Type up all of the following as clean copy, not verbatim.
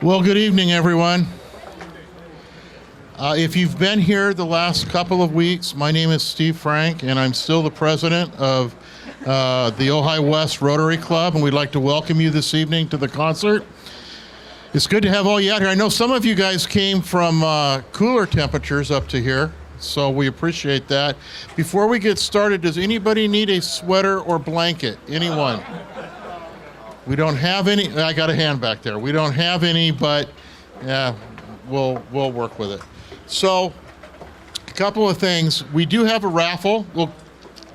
Well, good evening, everyone. If you've been here the last couple of weeks, my name is Steve Frank, and I'm still the president of the Ojai West Rotary Club, and we'd like to welcome you this evening to the concert. It's good to have all you out here. I know some of you guys came from cooler temperatures up to here, so we appreciate that. Before we get started, does anybody need a sweater or blanket? Anyone? We don't have any. I got a hand back there. We don't have any, but yeah, we'll work with it. So, a couple of things. We do have a raffle. Well,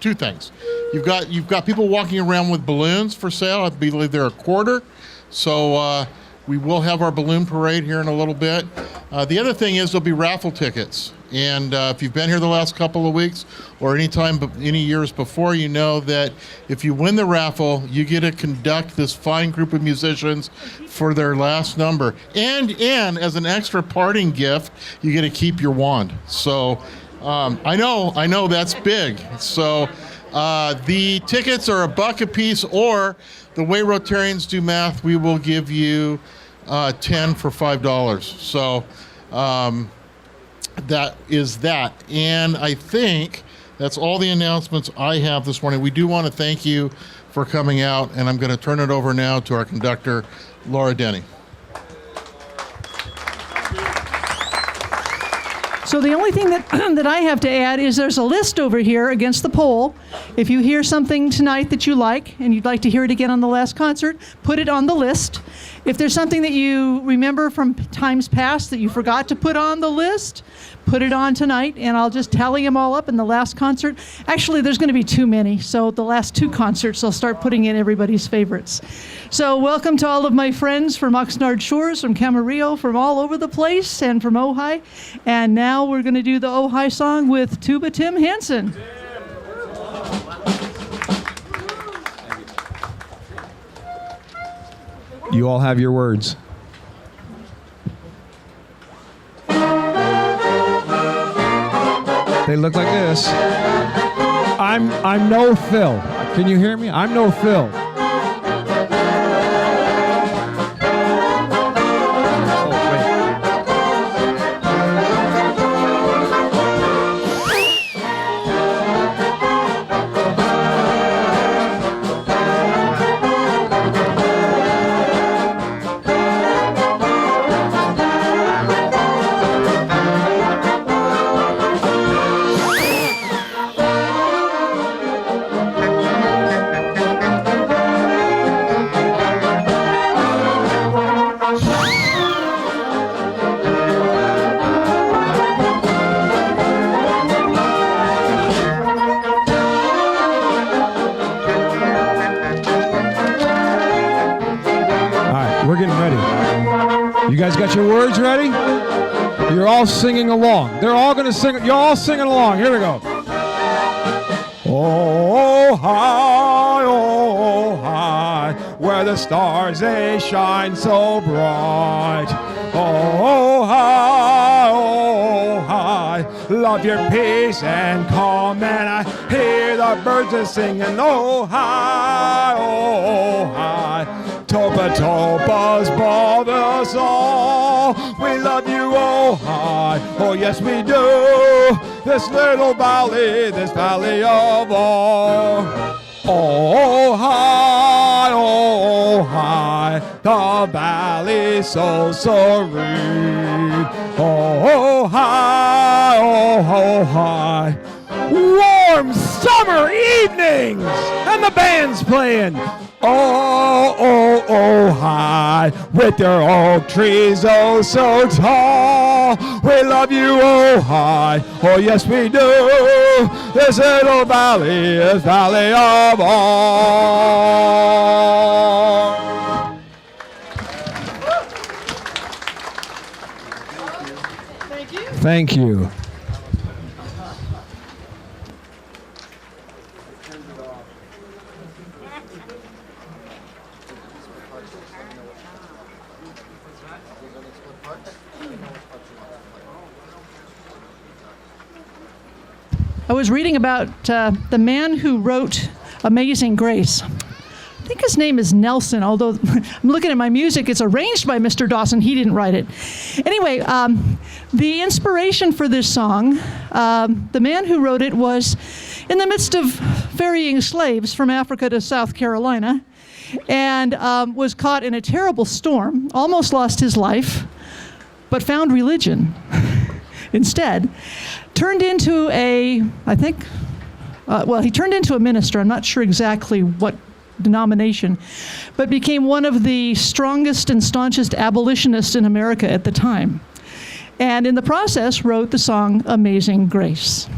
two things. You've got people walking around with balloons for sale. I believe they're a quarter. So we will have our balloon parade here in a little bit. The other thing is there'll be raffle tickets. And if you've been here the last couple of weeks or any years before, you know that if you win the raffle, you get to conduct this fine group of musicians for their last number. And as an extra parting gift, you get to keep your wand. So I know that's big. So the tickets are $1 a piece, or the way Rotarians do math, we will give you 10 for $5. So that is that. And I think that's all the announcements I have this morning. We do want to thank you for coming out, and I'm going to turn it over now to our conductor, Laura Denny. So the only thing that I have to add is there's a list over here against the pole. If you hear something tonight that you like and you'd like to hear it again on the last concert, put it on the list. If there's something that you remember from times past that you forgot to put on the list, put it on tonight, and I'll just tally them all up in the last concert. Actually, there's going to be too many, so the last two concerts, I'll start putting in everybody's favorites. So welcome to all of my friends from Oxnard Shores, from Camarillo, from all over the place, and from Ojai. And now we're going to do the Ojai song with Tuba Tim Hansen. You all have your words. They look like this. I'm no Phil. Can you hear me? I'm no Phil. You guys got your words ready? You're all singing along. They're all going to sing. You're all singing along. Here we go. Oh, high, where the stars they shine so bright. Oh, high, love your peace and calm, and I hear the birds are singing. Oh, high, Topa-topas bother us all. We love you, Ojai. Oh, yes, we do. This little valley, this valley of all. Ojai, the valley so serene. Ojai, warm summer evenings, and the band's playing. Ojai, with their oak trees oh so tall. We love you, Ojai. Oh, yes, we do. This little valley is valley of all. Thank you. Thank you. I was reading about the man who wrote Amazing Grace. I think his name is Nelson, although I'm looking at my music, it's arranged by Mr. Dawson. He didn't write it. Anyway, the inspiration for this song, the man who wrote it was in the midst of ferrying slaves from Africa to South Carolina, and was caught in a terrible storm, almost lost his life, but found religion instead. Turned into he turned into a minister. I'm not sure exactly what denomination, but became one of the strongest and staunchest abolitionists in America at the time. And in the process, wrote the song Amazing Grace.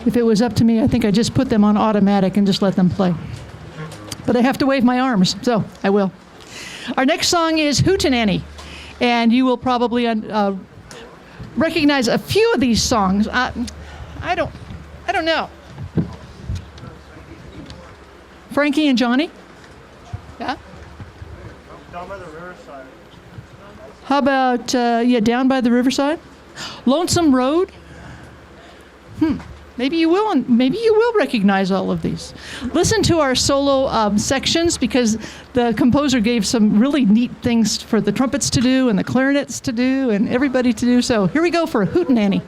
If it was up to me, I think I'd just put them on automatic and just let them play. But I have to wave my arms, so I will. Our next song is Hootenanny, and you will probably recognize a few of these songs. I don't know. Frankie and Johnny? Yeah? Down by the riverside. How about, Down by the Riverside? Lonesome Road? Maybe you will recognize all of these. Listen to our solo sections, because the composer gave some really neat things for the trumpets to do and the clarinets to do and everybody to do. So here we go for Hootenanny.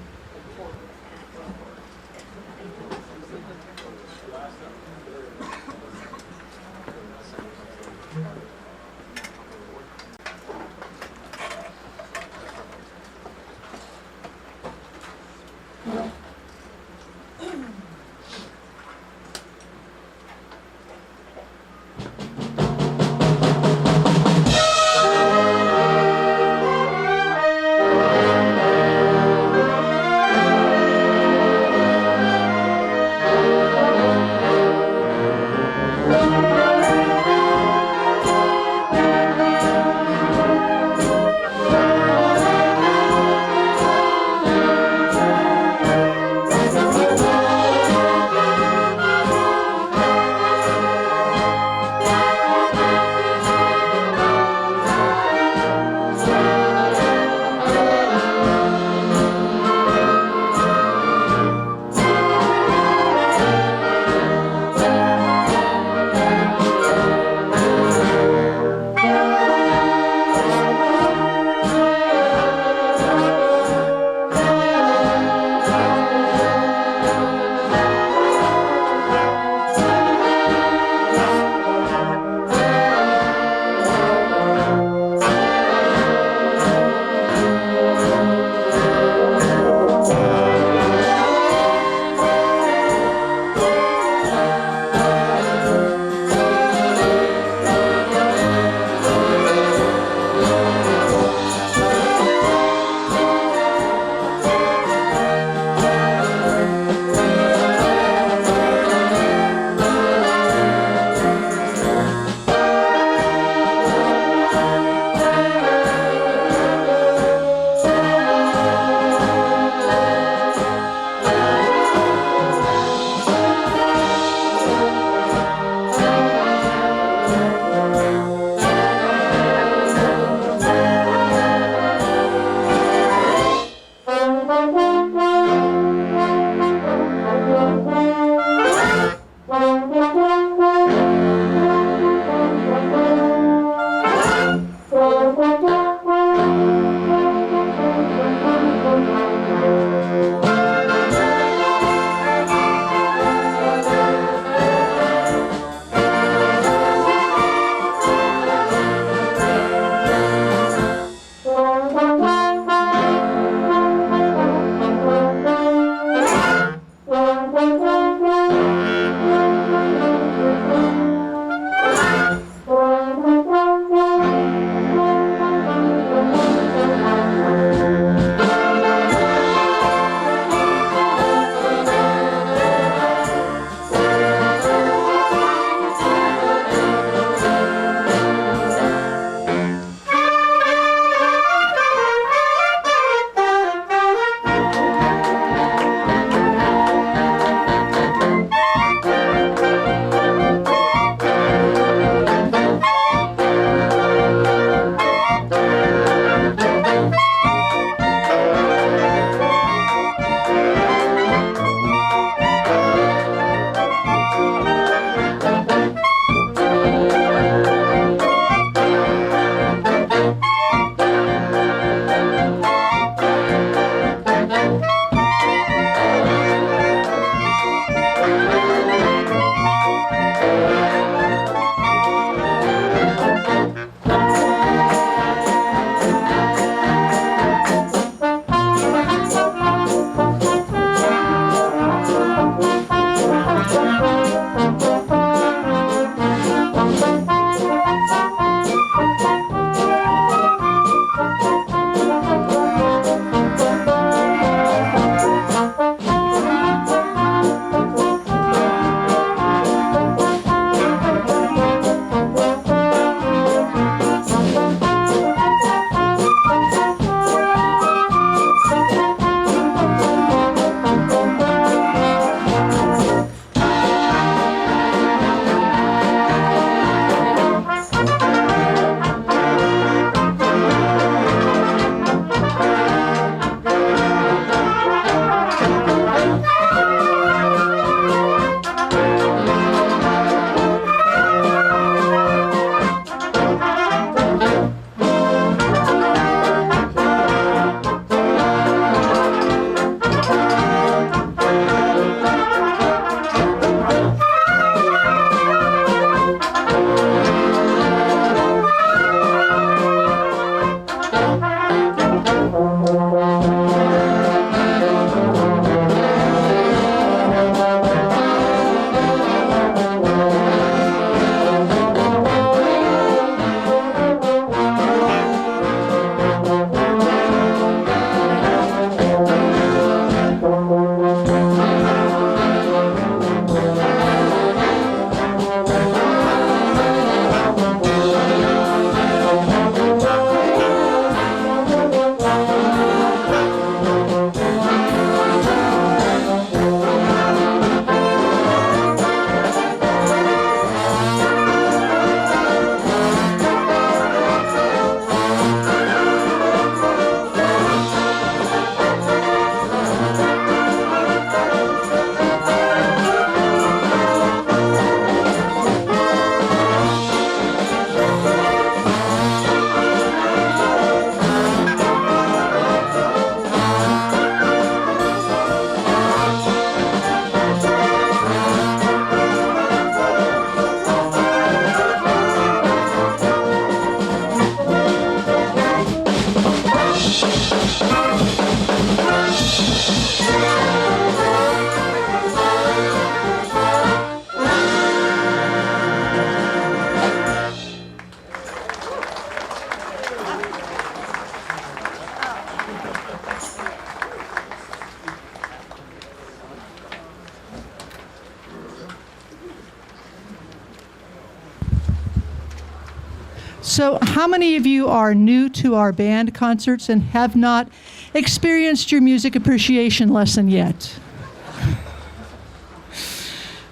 So how many of you are new to our band concerts and have not experienced your music appreciation lesson yet?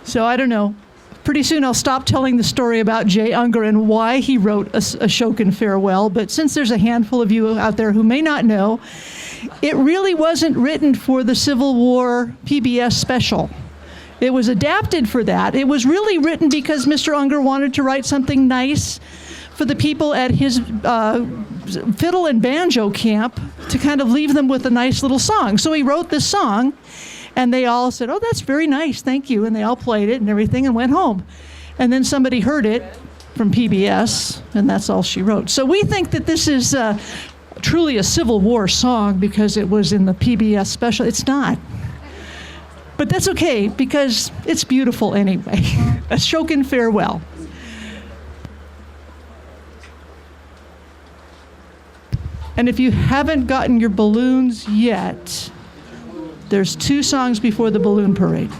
So I don't know. Pretty soon I'll stop telling the story about J. Unger and why he wrote a Shogun Farewell, but since there's a handful of you out there who may not know, it really wasn't written for the Civil War PBS special. It was adapted for that. It was really written because Mr. Unger wanted to write something nice for the people at his fiddle and banjo camp to kind of leave them with a nice little song. So he wrote this song, and they all said, "Oh, that's very nice, thank you." And they all played it and everything and went home. And then somebody heard it from PBS, and that's all she wrote. So we think that this is truly a Civil War song because it was in the PBS special. It's not. But that's okay, because it's beautiful anyway. A Shogun Farewell. And if you haven't gotten your balloons yet, there's 2 songs before the balloon parade.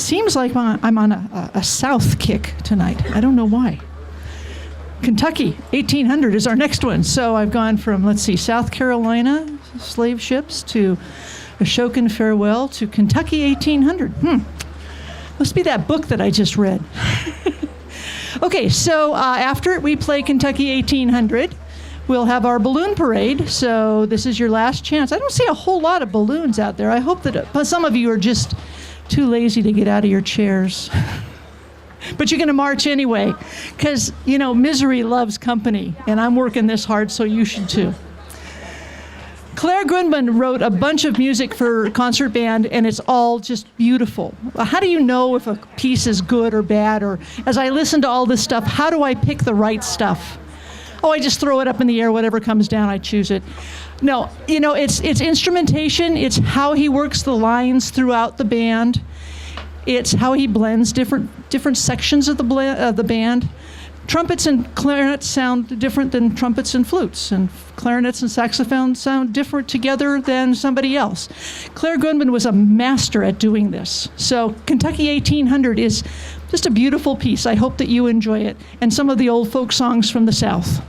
seems like I'm on a South kick tonight. I don't know why. Kentucky, 1800 is our next one. So I've gone from, let's see, South Carolina slave ships to a Shogun Farewell to Kentucky 1800. Must be that book that I just read. Okay, so after we play Kentucky 1800, we'll have our balloon parade. So this is your last chance. I don't see a whole lot of balloons out there. I hope that some of you are just too lazy to get out of your chairs. But you're going to march anyway, because, you know, misery loves company, and I'm working this hard, so you should too. Claire Grundman wrote a bunch of music for concert band, and it's all just beautiful. How do you know if a piece is good or bad? Or as I listen to all this stuff, how do I pick the right stuff? Oh, I just throw it up in the air, whatever comes down, I choose it. No, you know, it's instrumentation, it's how he works the lines throughout the band. It's how he blends different sections of the band. Trumpets and clarinets sound different than trumpets and flutes, and clarinets and saxophones sound different together than somebody else. Claire Goodman was a master at doing this. So Kentucky 1800 is just a beautiful piece. I hope that you enjoy it, and some of the old folk songs from the South.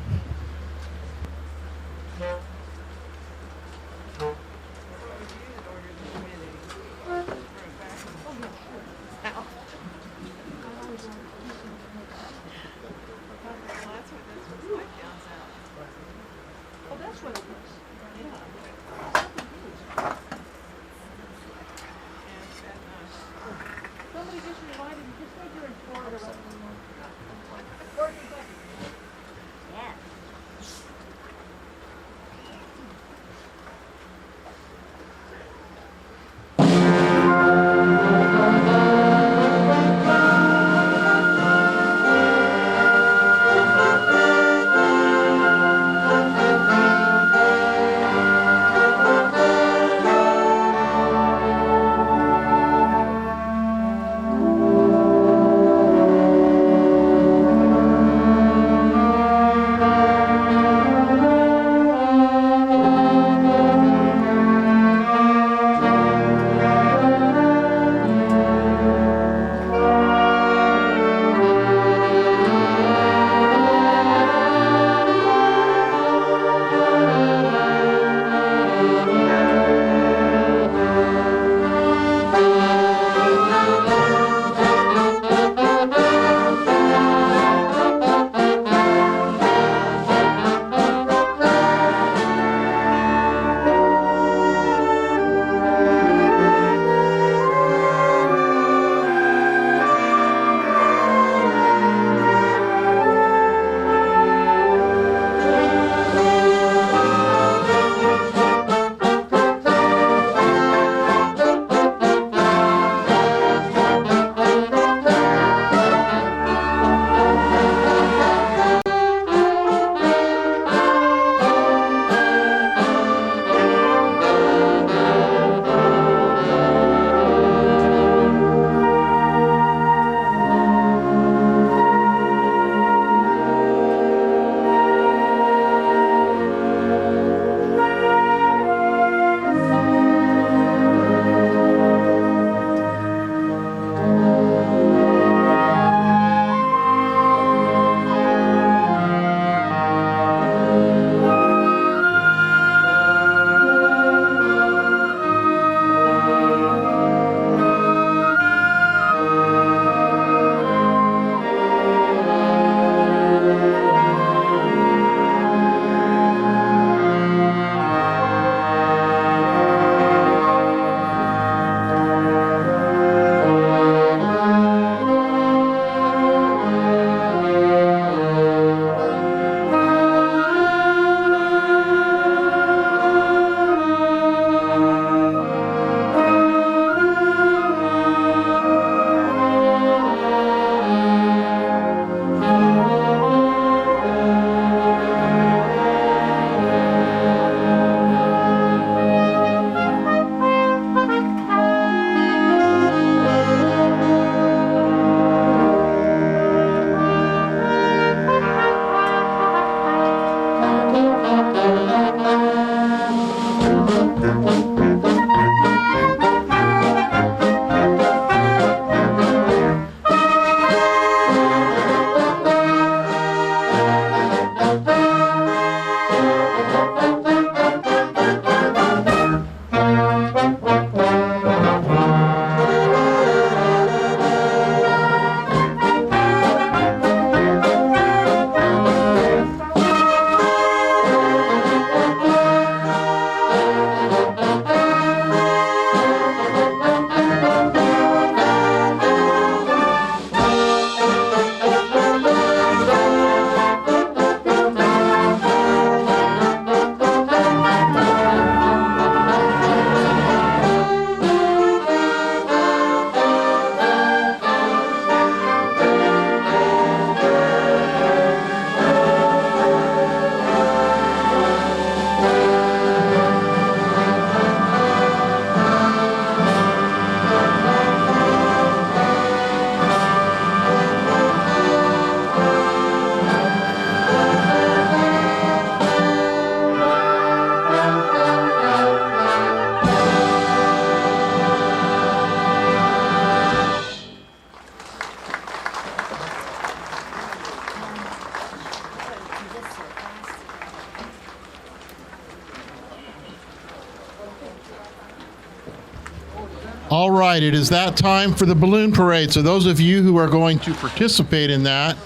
All right, it is that time for the balloon parade. So those of you who are going to participate in that,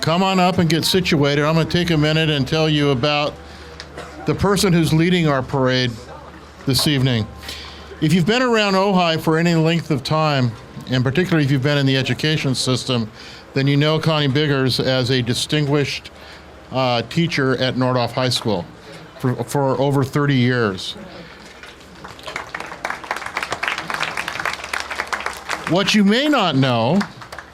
come on up and get situated. I'm going to take a minute and tell you about the person who's leading our parade this evening. If you've been around Ojai for any length of time, and particularly if you've been in the education system, then you know Connie Biggers as a distinguished teacher at Nordhoff High School for over 30 years. What you may not know,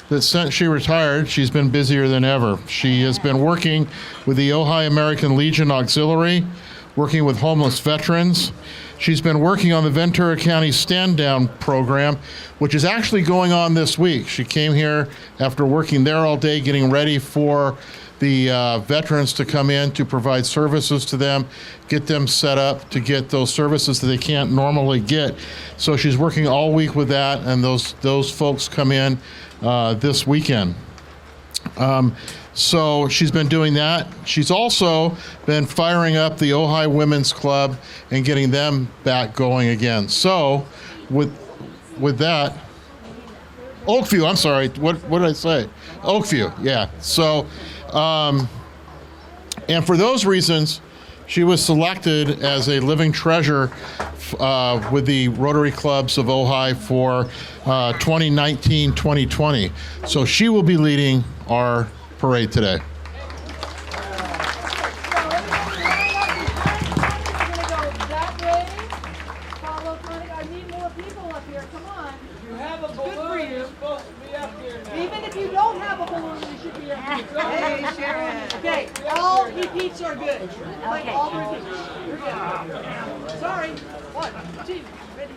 that since she retired, she's been busier than ever. She has been working with the Ojai American Legion Auxiliary, working with homeless veterans. She's been working on the Ventura County Stand Down program, which is actually going on this week. She came here after working there all day, getting ready for the veterans to come in to provide services to them, get them set up to get those services that they can't normally get. So she's working all week with that, and those folks come in this weekend. So she's been doing that. She's also been firing up the Ojai Women's Club and getting them back going again. So with that, Oakview, I'm sorry, what did I say? Oakview, yeah. So, and for those reasons, she was selected as a living treasure with the Rotary Clubs of Ojai for 2019-2020. So she will be leading our parade today. Okay, all repeats are good. Like all repeats. You're good. Sorry. 1, 2, ready.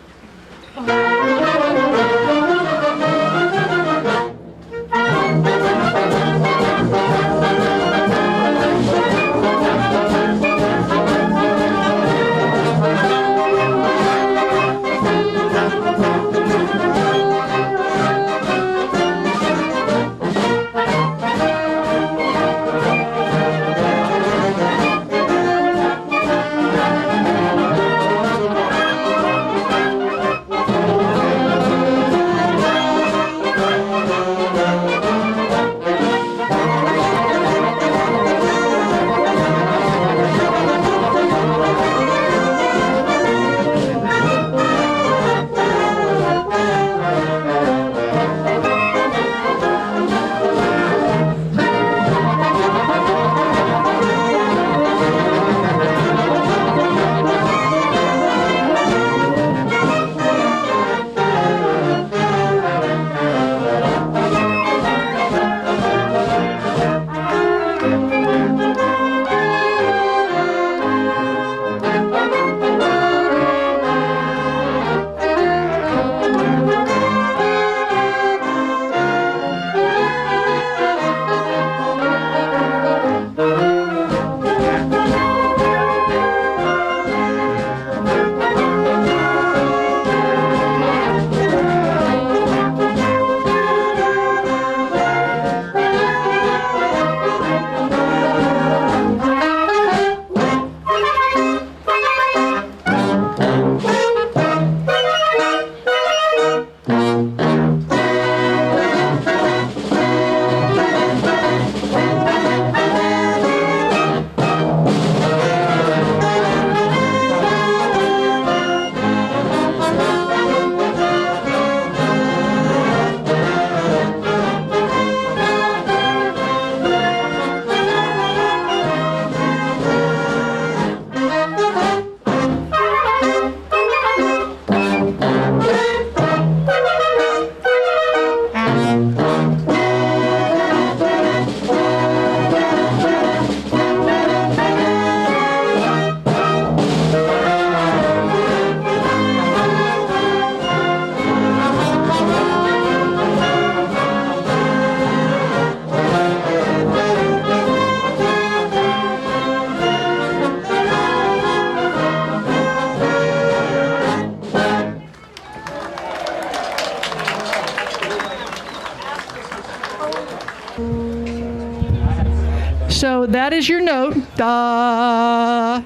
So that is your note. Da.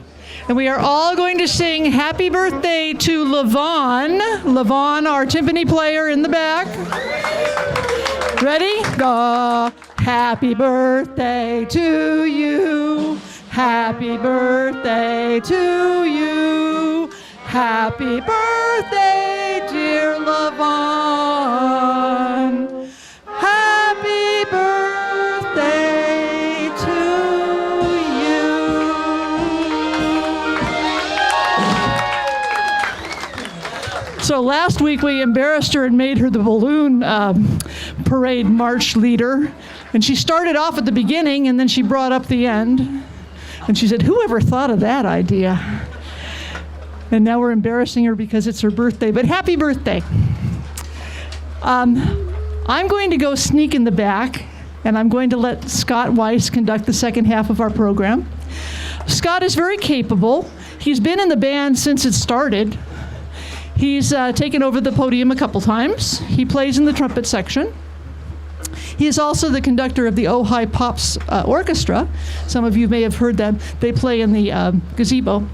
And we are all going to sing happy birthday to Levon. Levon, our timpani player in the back. Ready? Go. Happy birthday to you. Happy birthday to you. Happy birthday, dear Levon. Happy birthday to you. So last week we embarrassed her and made her the balloon parade march leader. And she started off at the beginning and then she brought up the end. And she said, whoever thought of that idea? And now we're embarrassing her because it's her birthday, but happy birthday. I'm going to go sneak in the back, and I'm going to let Scott Weiss conduct the second half of our program. Scott is very capable. He's been in the band since it started. He's taken over the podium a couple times. He plays in the trumpet section. He is also the conductor of the Ojai Pops Orchestra. Some of you may have heard them. They play in the gazebo.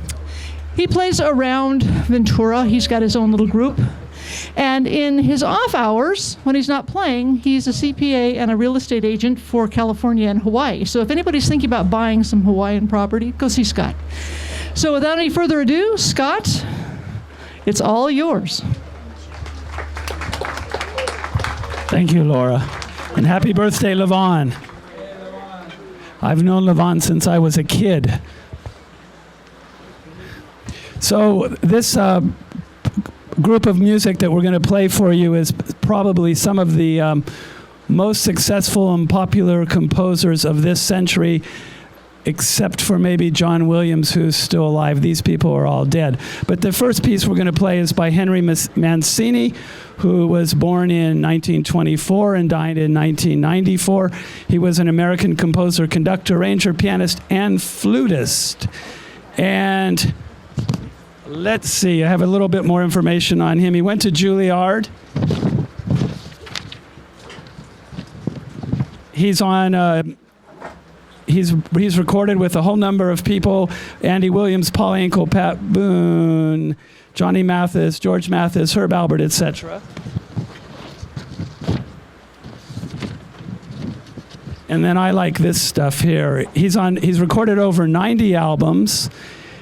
He plays around Ventura. He's got his own little group. And in his off hours, when he's not playing, he's a CPA and a real estate agent for California and Hawaii. So if anybody's thinking about buying some Hawaiian property, go see Scott. So without any further ado, Scott, it's all yours. Thank you, Laura. And happy birthday, Levon. I've known Levon since I was a kid. So this group of music that we're going to play for you is probably some of the most successful and popular composers of this century, except for maybe John Williams, who's still alive. These people are all dead. But the first piece we're going to play is by Henry Mancini, who was born in 1924 and died in 1994. He was an American composer, conductor, arranger, pianist, and flutist. And let's see, I have a little bit more information on him. He went to Juilliard. He's on... He's recorded with a whole number of people: Andy Williams, Paul Ankel, Pat Boone, Johnny Mathis, George Mathis, Herb Albert, etc. And then I like this stuff here. He's recorded over 90 albums.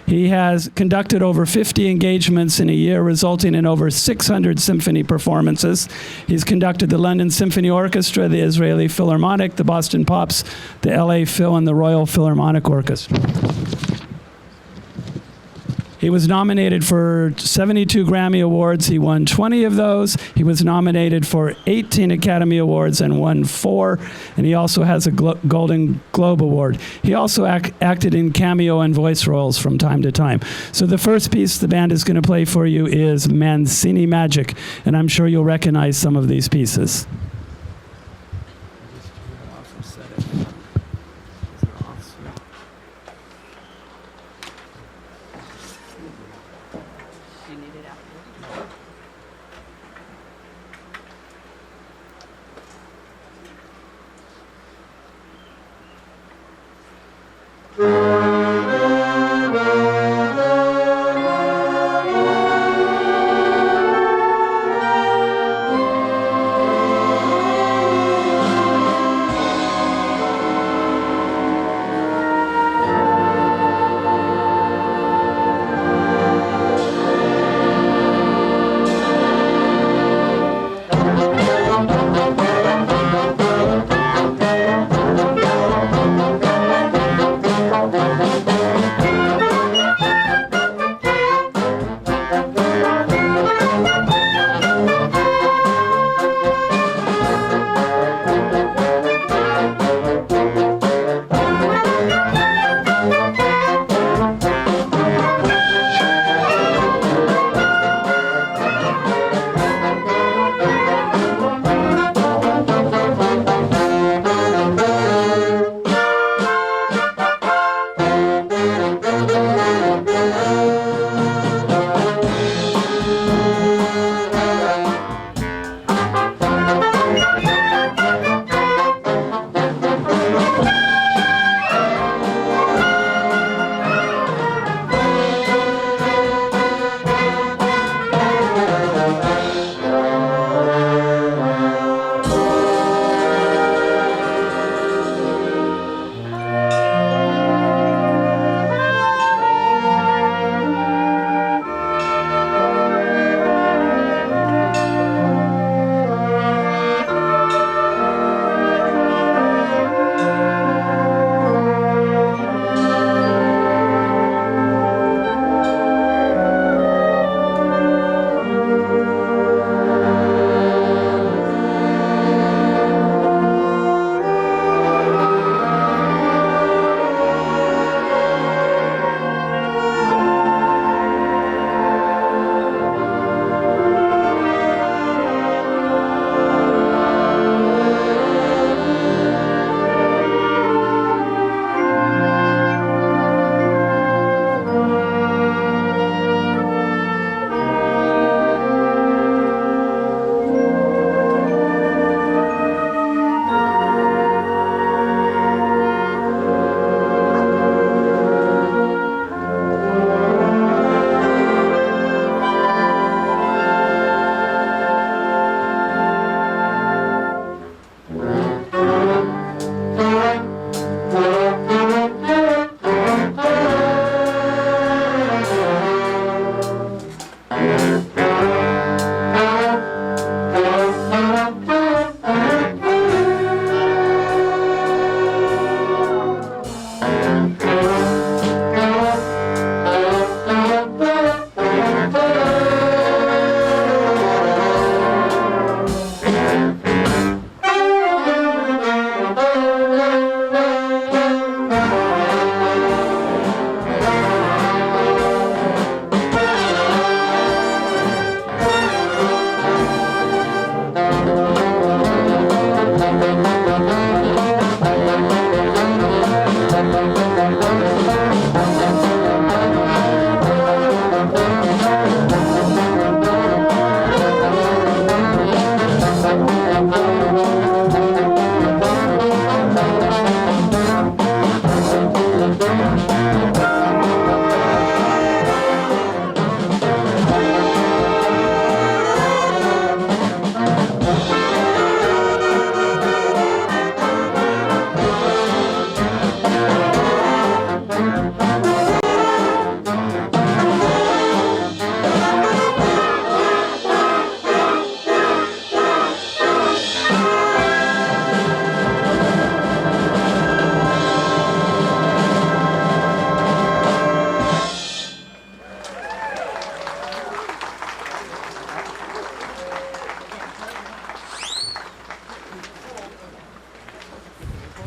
He has conducted over 50 engagements in a year, resulting in over 600 symphony performances. He's conducted the London Symphony Orchestra, the Israeli Philharmonic, the Boston Pops, the LA Phil, and the Royal Philharmonic Orchestra. He was nominated for 72 Grammy Awards. He won 20 of those. He was nominated for 18 Academy Awards and won 4. And he also has a Golden Globe Award. He also acted in cameo and voice roles from time to time. So the first piece the band is going to play for you is Mancini Magic. And I'm sure you'll recognize some of these pieces.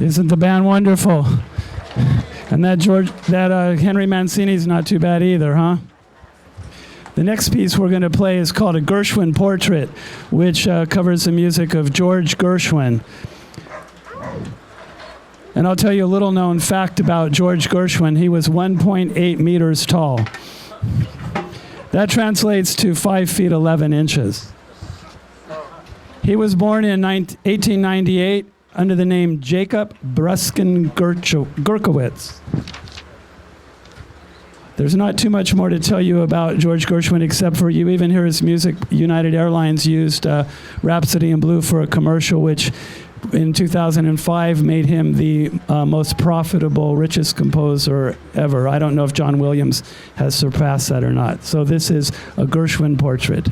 Isn't the band wonderful? And that Henry Mancini's not too bad either, huh? The next piece we're going to play is called a Gershwin Portrait, which covers the music of George Gershwin. And I'll tell you a little known fact about George Gershwin. He was 1.8 meters tall. That translates to 5 feet 11 inches. He was born in 1898 under the name Jacob Bruskin Gerkowitz. There's not too much more to tell you about George Gershwin except for you even hear his music. United Airlines used Rhapsody in Blue for a commercial, which in 2005 made him the most profitable, richest composer ever. I don't know if John Williams has surpassed that or not. So this is a Gershwin Portrait.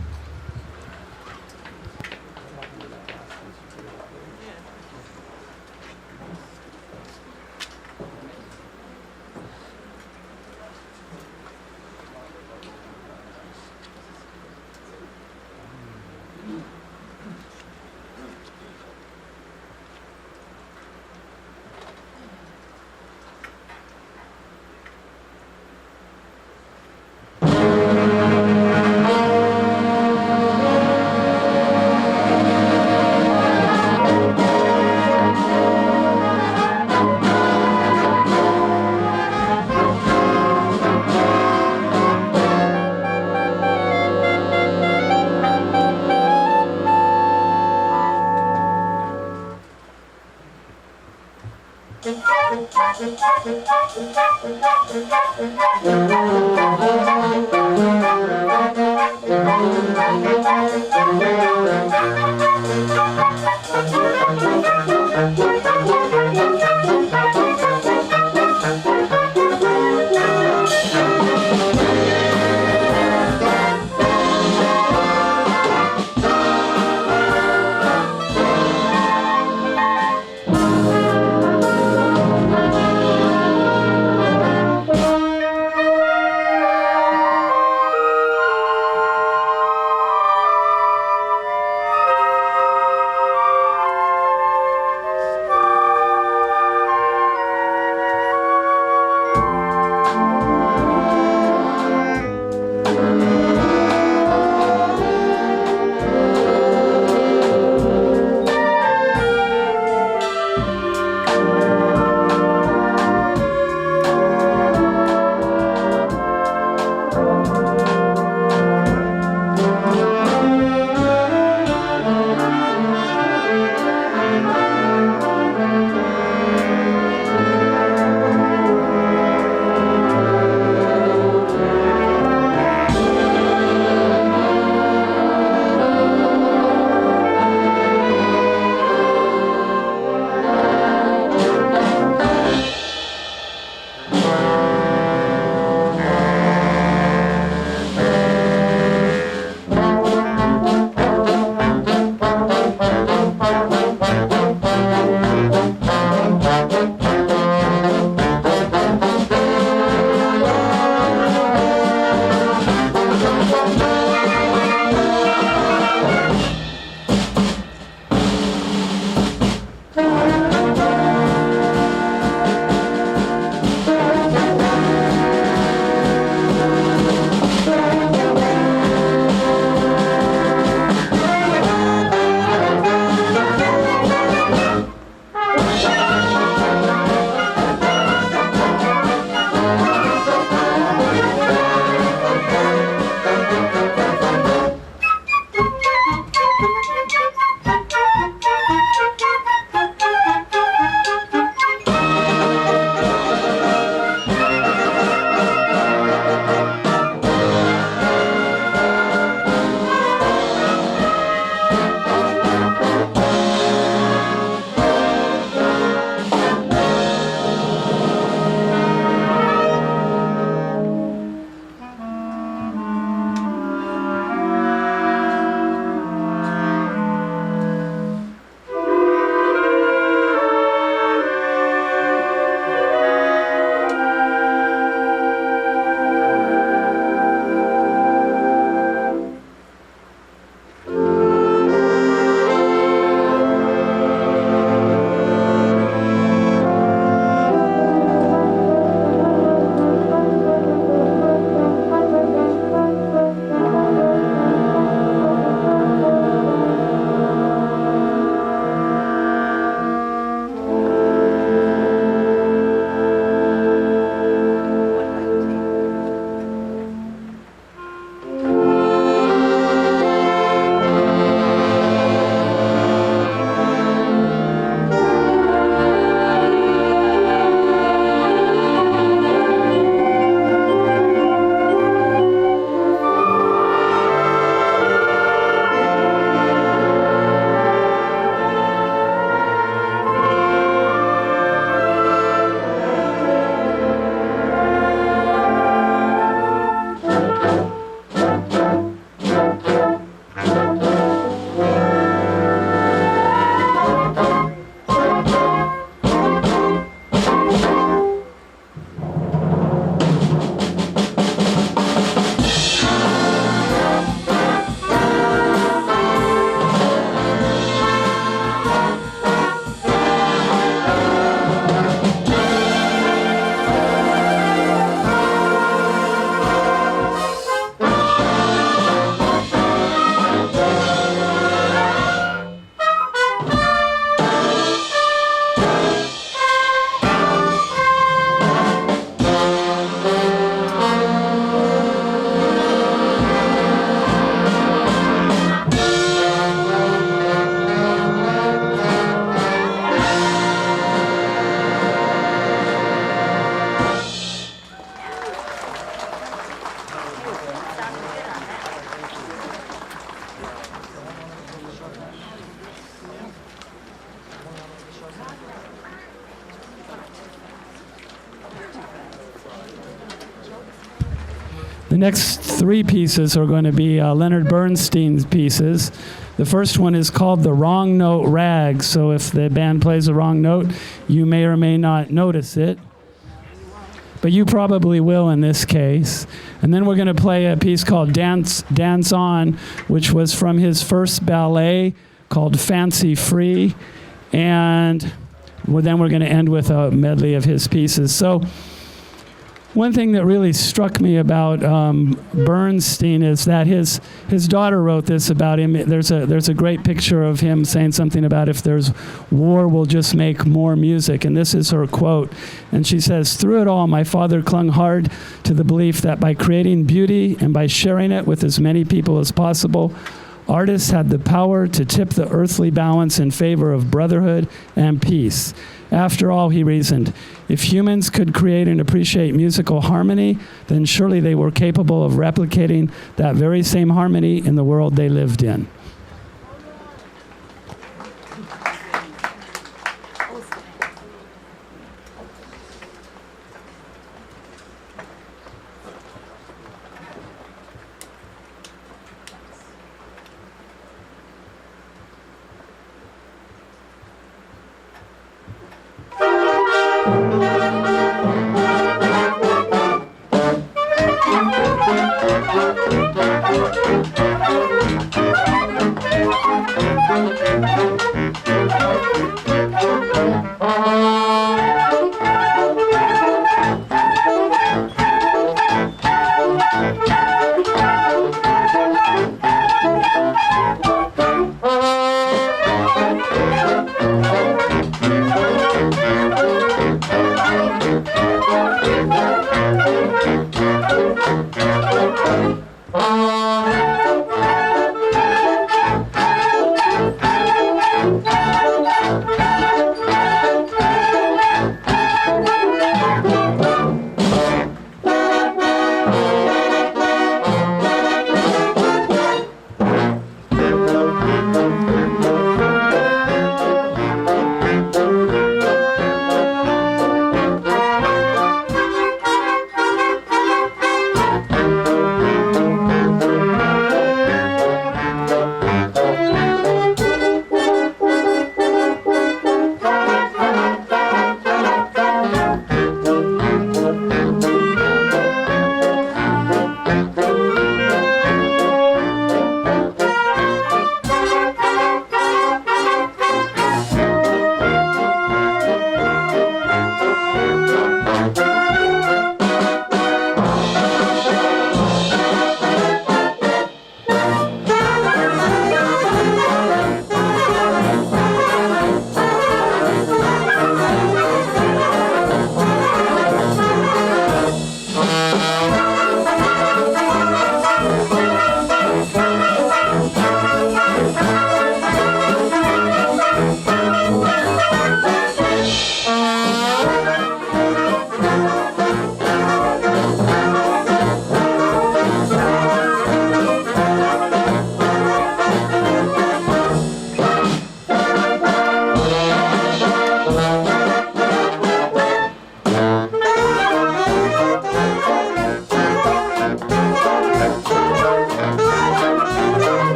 The next three pieces are going to be Leonard Bernstein's pieces. The first one is called The Wrong Note Rag, so if the band plays a wrong note, you may or may not notice it. But you probably will in this case. And then we're going to play a piece called Dance On, which was from his first ballet called Fancy Free. And then we're going to end with a medley of his pieces. So one thing that really struck me about Bernstein is that his daughter wrote this about him. There's a great picture of him saying something about if there's war, we'll just make more music. And this is her quote. And she says, "Through it all, my father clung hard to the belief that by creating beauty and by sharing it with as many people as possible, artists had the power to tip the earthly balance in favor of brotherhood and peace. After all," he reasoned, "if humans could create and appreciate musical harmony, then surely they were capable of replicating that very same harmony in the world they lived in."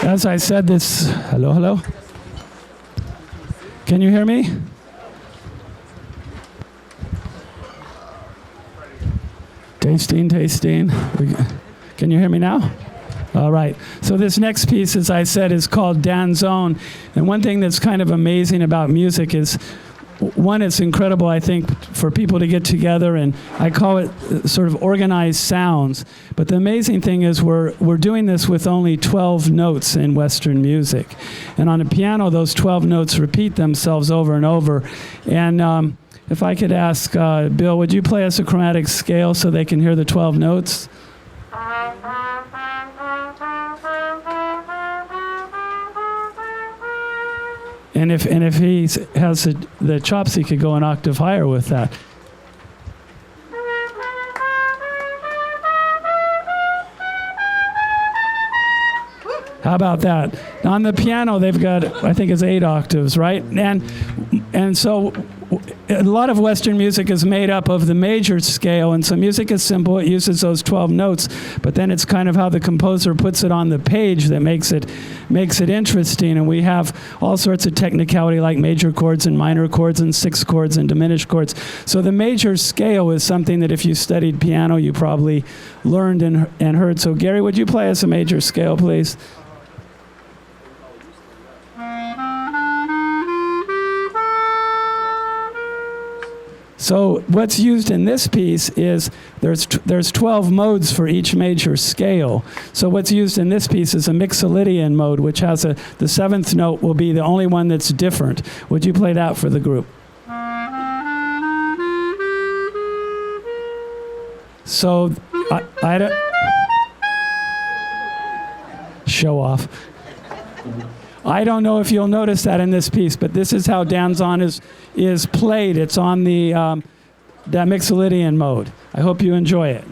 As I said, this... Hello, hello? Can you hear me? Tasting. Can you hear me now? All right. So this next piece, as I said, is called Danzone. And one thing that's kind of amazing about music is one, it's incredible, I think, for people to get together, and I call it sort of organized sounds. But the amazing thing is we're doing this with only 12 notes in Western music. And on a piano, those 12 notes repeat themselves over and over. And if I could ask, Bill, would you play us a chromatic scale so they can hear the 12 notes? And if he has the chops, he could go an octave higher with that. How about that? On the piano, they've got, I think it's 8 octaves, right? And so a lot of Western music is made up of the major scale, and so music is simple. It uses those 12 notes, but then it's kind of how the composer puts it on the page that makes it interesting. And we have all sorts of technicality like major chords and minor chords and 6 chords and diminished chords. So the major scale is something that if you studied piano, you probably learned and heard. So Gary, would you play us a major scale, please? So what's used in this piece is there's 12 modes for each major scale. So what's used in this piece is a Mixolydian mode, which has the 7th note will be the only one that's different. Would you play that for the group? So I don't show off. I don't know if you'll notice that in this piece, but this is how Danzon is played. It's on the that Mixolydian mode. I hope you enjoy it.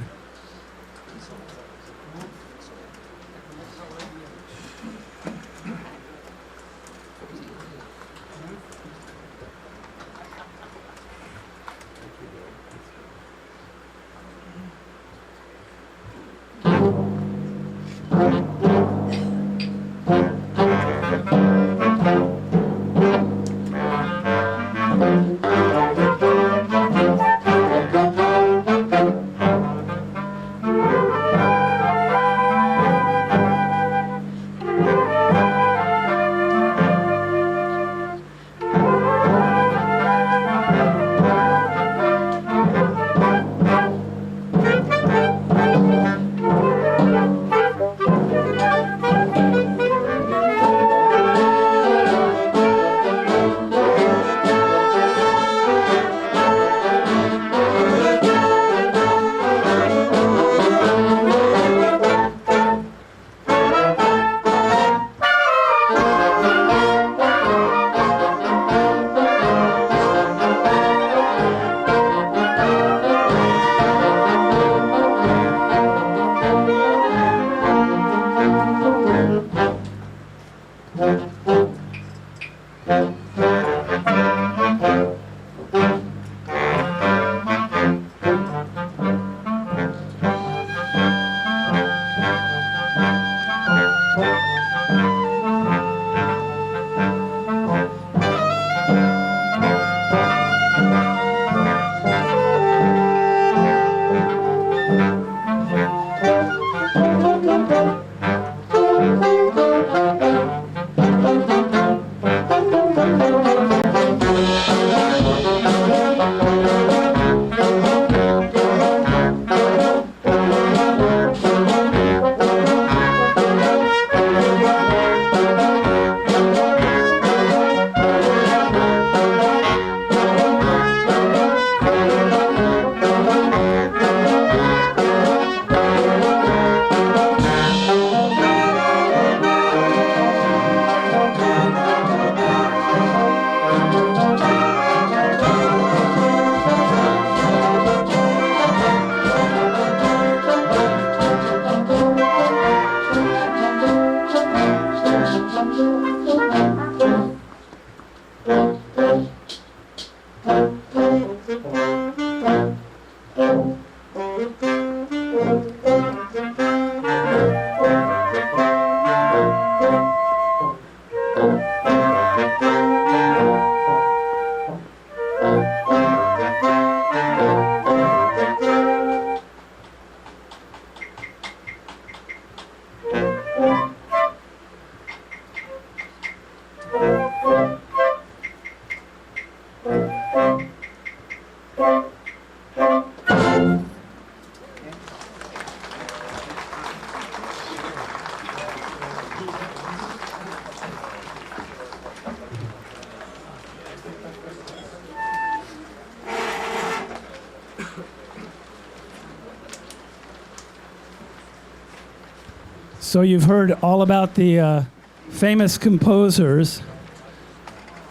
So you've heard all about the famous composers,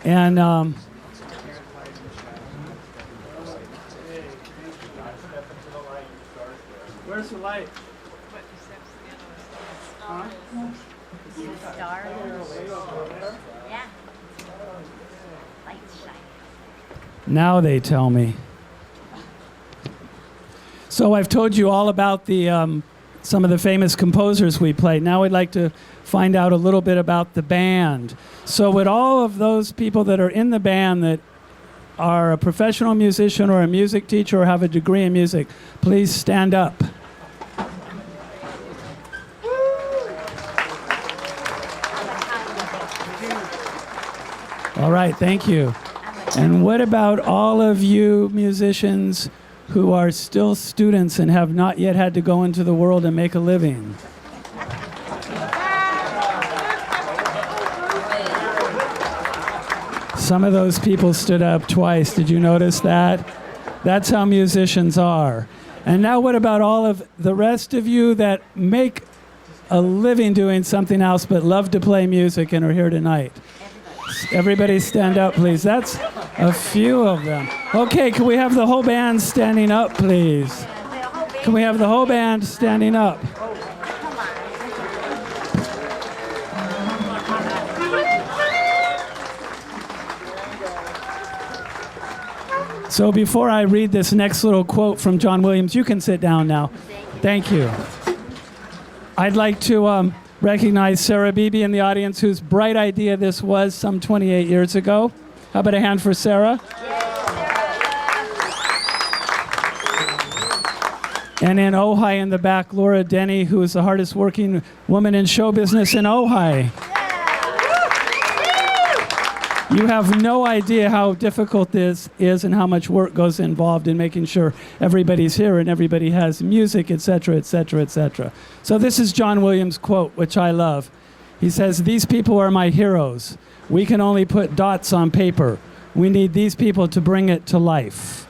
and where's the light? Star. Yeah. Lights shine. Now they tell me. So I've told you all about the some of the famous composers we played. Now we'd like to find out a little bit about the band. So would all of those people that are in the band that are a professional musician or a music teacher or have a degree in music, please stand up. All right, thank you. And what about all of you musicians who are still students and have not yet had to go into the world and make a living? Some of those people stood up twice. Did you notice that? That's how musicians are. And now what about all of the rest of you that make a living doing something else but love to play music and are here tonight? Everybody stand up, please. That's a few of them. Okay, can we have the whole band standing up, please? Can we have the whole band standing up? So before I read this next little quote from John Williams, you can sit down now. Thank you. I'd like to recognize Sarah Beebe in the audience, whose bright idea this was some 28 years ago. How about a hand for Sarah? And in Ojai in the back, Laura Denny, who is the hardest working woman in show business in Ojai. You have no idea how difficult this is and how much work goes involved in making sure everybody's here and everybody has music, etc., etc., etc. So this is John Williams' quote, which I love. He says, "These people are my heroes. We can only put dots on paper. We need these people to bring it to life."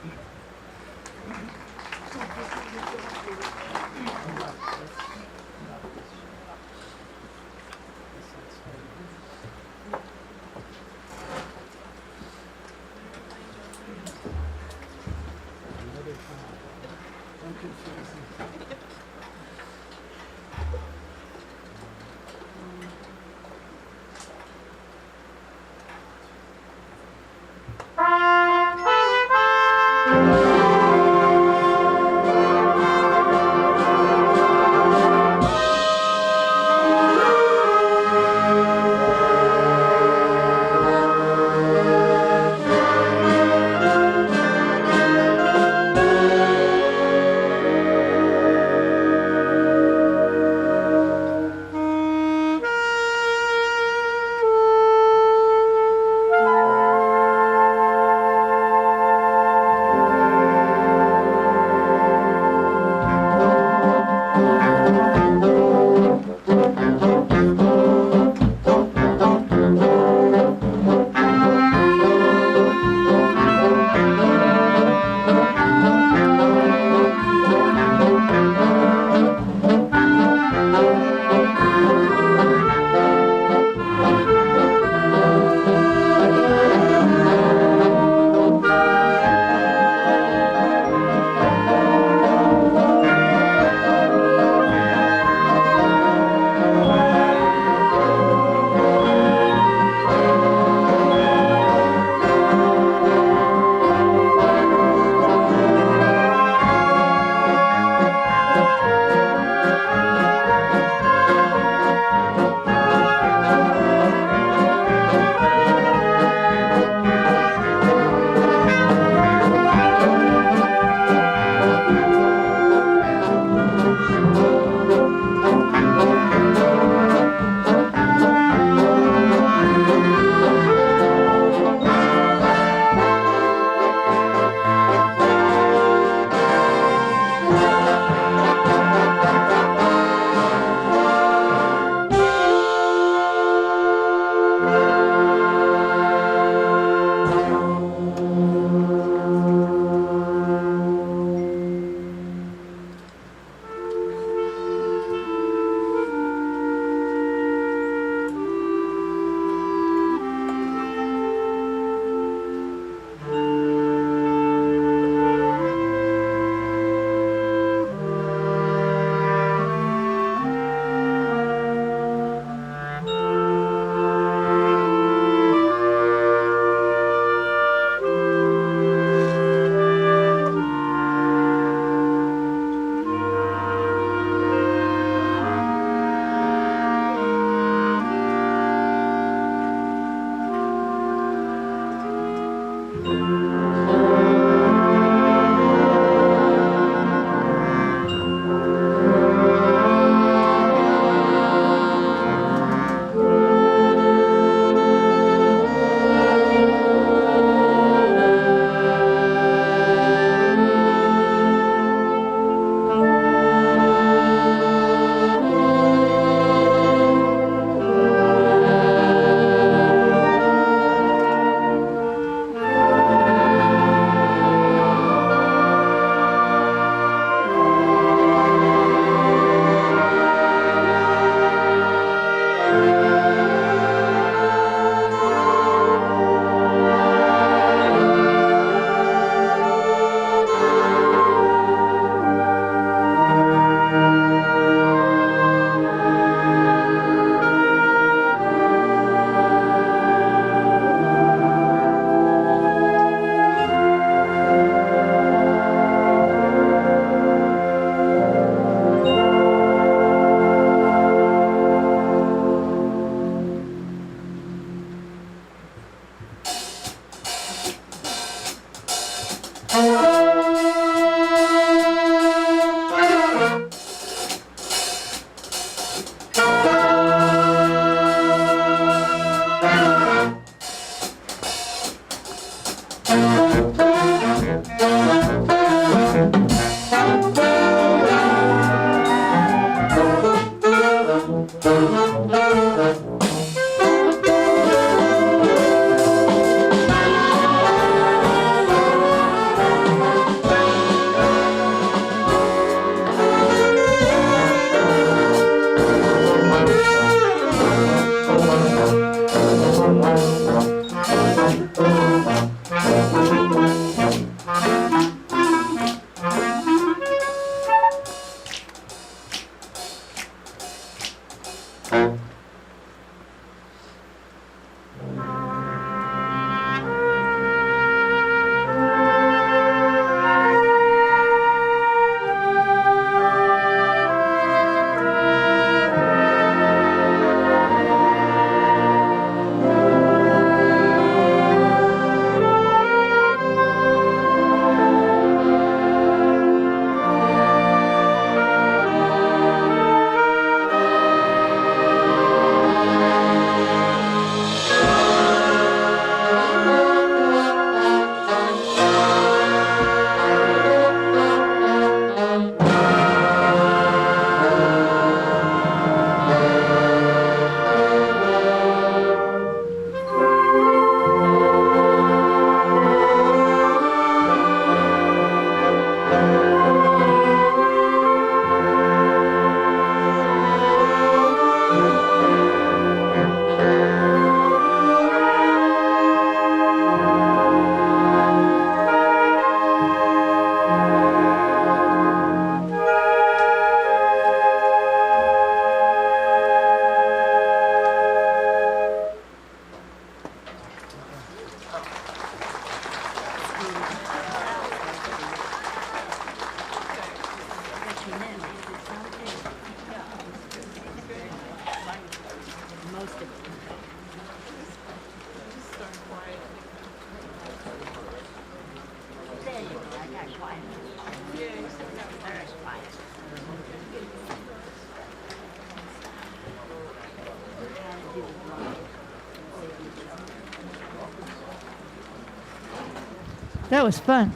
That was fun.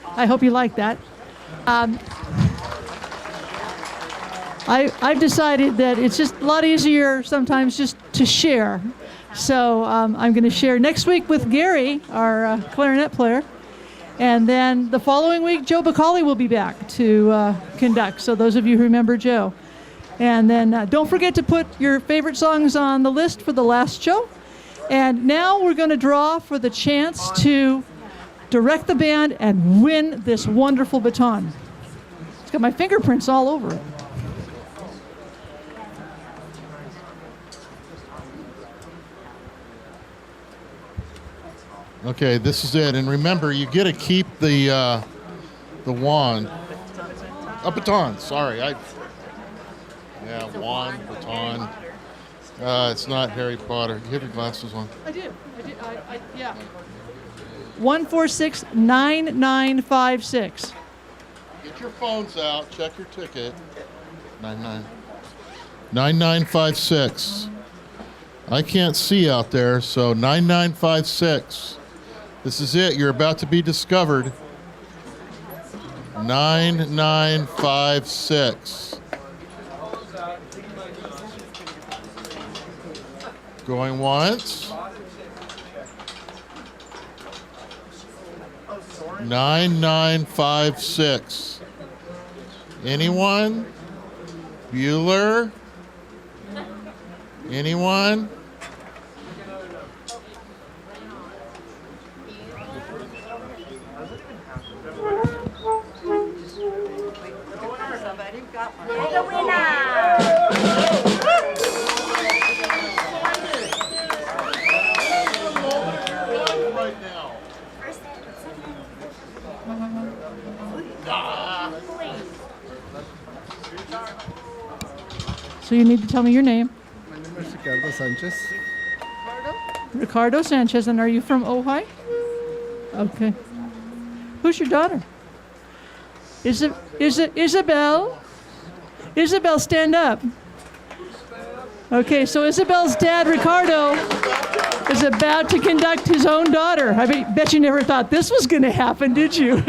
I hope you like that. I've decided that it's just a lot easier sometimes just to share. So I'm going to share next week with Gary, our clarinet player. And then the following week, Joe Bacali will be back to conduct. So those of you who remember Joe. And then don't forget to put your favorite songs on the list for the last show. And now we're going to draw for the chance to direct the band and win this wonderful baton. It's got my fingerprints all over it. Okay, this is it. And remember, you get to keep the wand. A baton, sorry. Yeah, wand, baton. It's not Harry Potter. You have your glasses on. I do. Yeah. 146-9956. Get your phones out. Check your ticket. 9956. I can't see out there, so 9956. This is it. You're about to be discovered. 9956. Going once. 9956. Anyone? Bueller? Anyone? You're the winner. Right now. So you need to tell me your name. My name is Ricardo Sanchez. Ricardo Sanchez, and are you from Ojai? Okay. Who's your daughter? Isabel? Isabel, stand up. Okay, so Isabel's dad, Ricardo, is about to conduct his own daughter. I bet you never thought this was going to happen, did you?